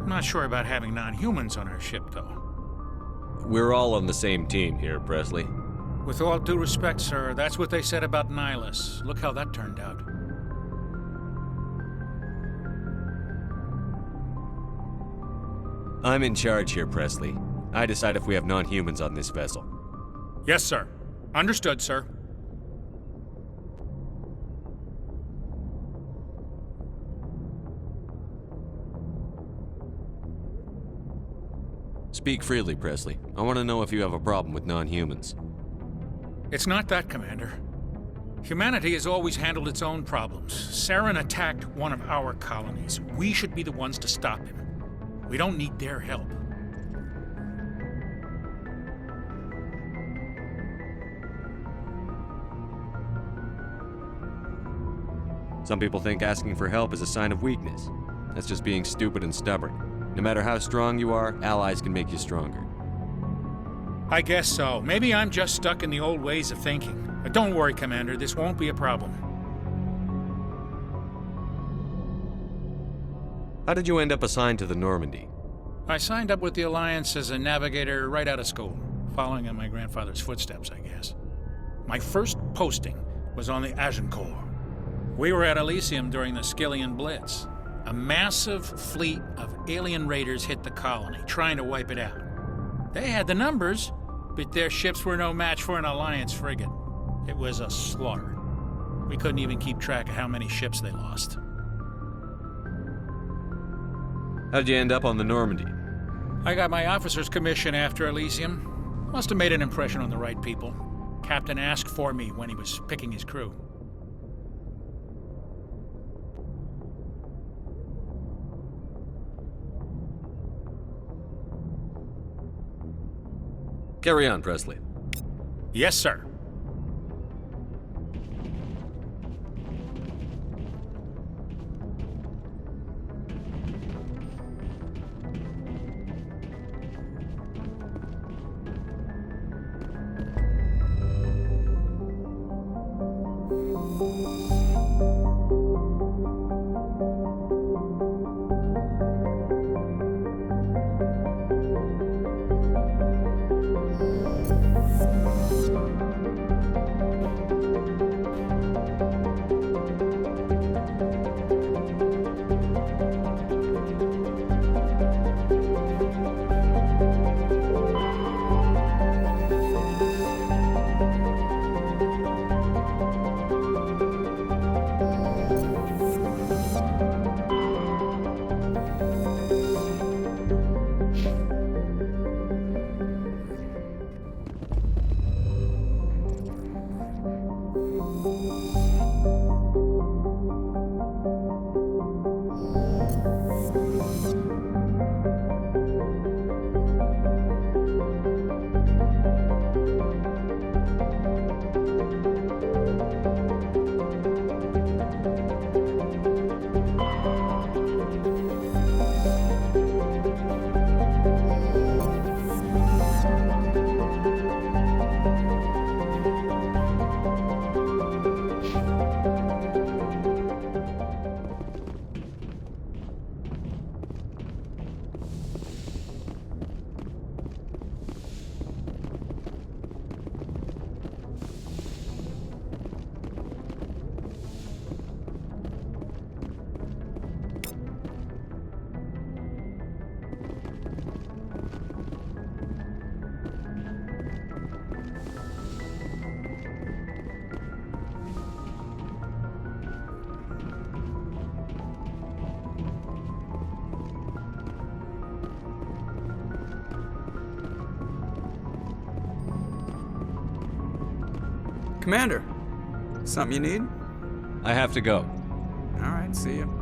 I'm not sure about having non-humans on our ship, though. We're all on the same team here, Presley. With all due respect, sir, that's what they said about Nihilus. Look how that turned out. I'm in charge here, Presley. I decide if we have non-humans on this vessel. Yes, sir. Understood, sir. Speak freely, Presley. I want to know if you have a problem with non-humans. It's not that, Commander. Humanity has always handled its own problems. Saren attacked one of our colonies. We should be the ones to stop him. We don't need their help. Some people think asking for help is a sign of weakness. That's just being stupid and stubborn. No matter how strong you are, allies can make you stronger. I guess so. Maybe I'm just stuck in the old ways of thinking. But don't worry, Commander. This won't be a problem. How did you end up assigned to the Normandy? I signed up with the Alliance as a navigator right out of school, following in my grandfather's footsteps, I guess. My first posting was on the Agincourt. We were at Elysium during the Skillian Blitz. A massive fleet of alien raiders hit the colony, trying to wipe it out. They had the numbers, but their ships were no match for an Alliance frigate. It was a slaughter. We couldn't even keep track of how many ships they lost. How'd you end up on the Normandy? I got my officer's commission after Elysium. Must have made an impression on the right people. Captain asked for me when he was picking his crew. Carry on, Presley. Yes, sir. Commander, something you need? I have to go. All right, see you.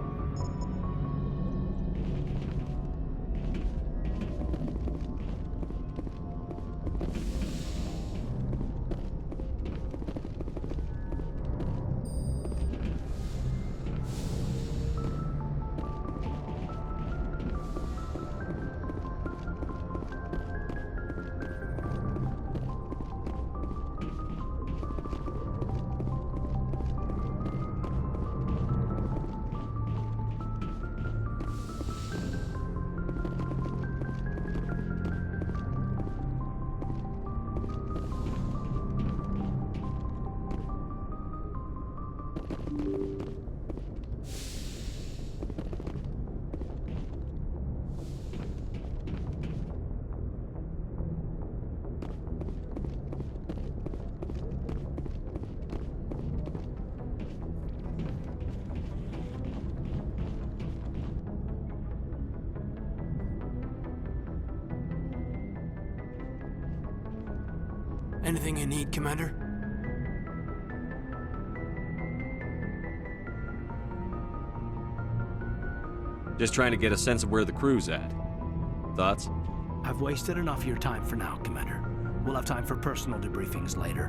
Anything you need, Commander? Just trying to get a sense of where the crew's at. Thoughts? I've wasted enough of your time for now, Commander. We'll have time for personal debriefings later.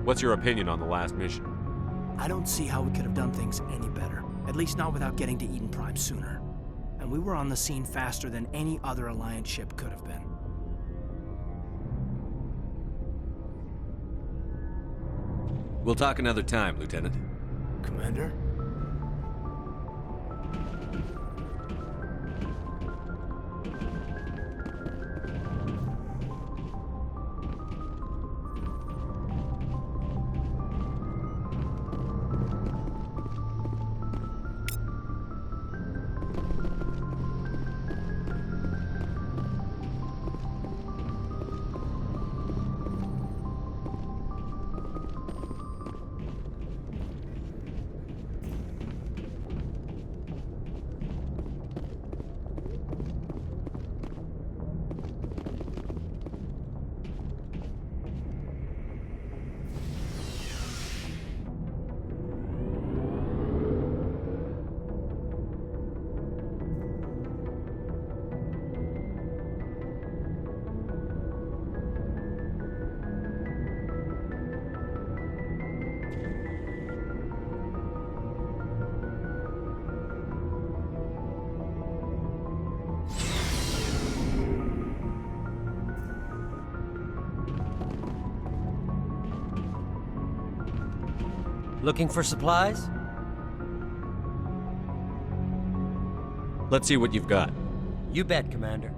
What's your opinion on the last mission? I don't see how we could have done things any better. At least not without getting to Eden Prime sooner. and we were on the scene faster than any other Alliance ship could have been. We'll talk another time, Lieutenant. Commander? Looking for supplies? Let's see what you've got. You bet, Commander.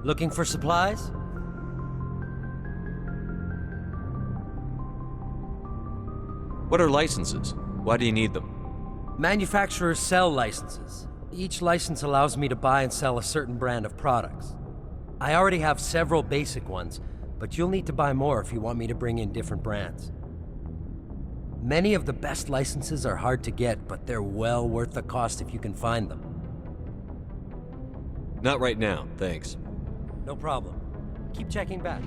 Looking for supplies? What are licenses? Why do you need them? Manufacturers sell licenses. Each license allows me to buy and sell a certain brand of products. I already have several basic ones, but you'll need to buy more if you want me to bring in different brands. Many of the best licenses are hard to get, but they're well worth the cost if you can find them. Not right now, thanks. No problem. Keep checking back.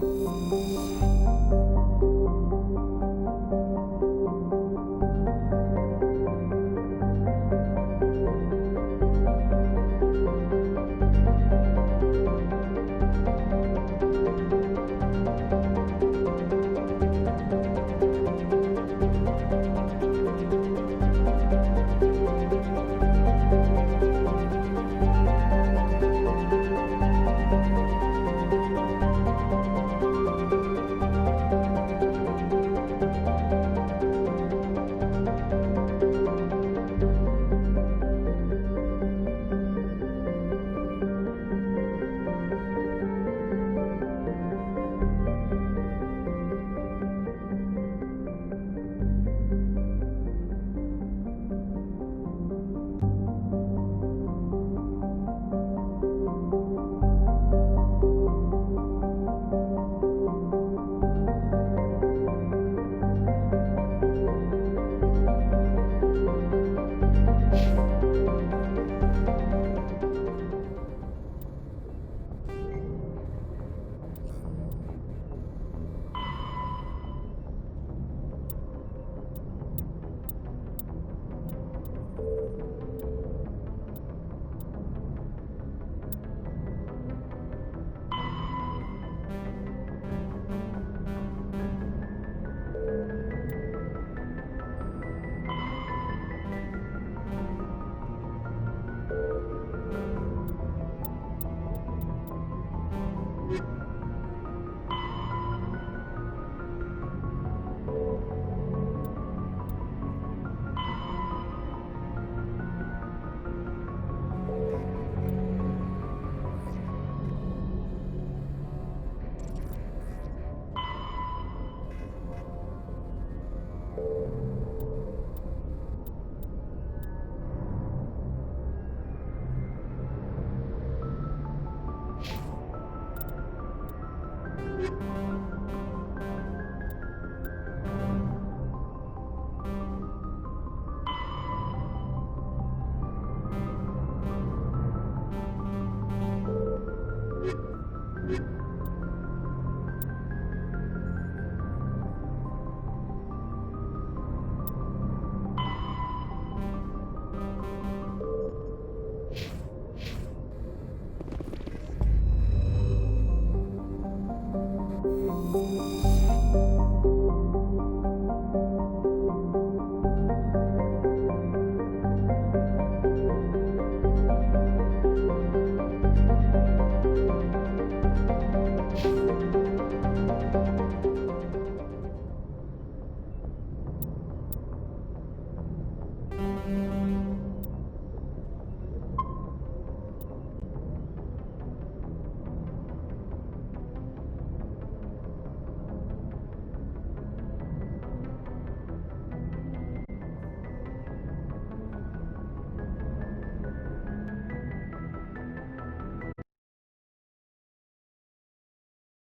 Thank you.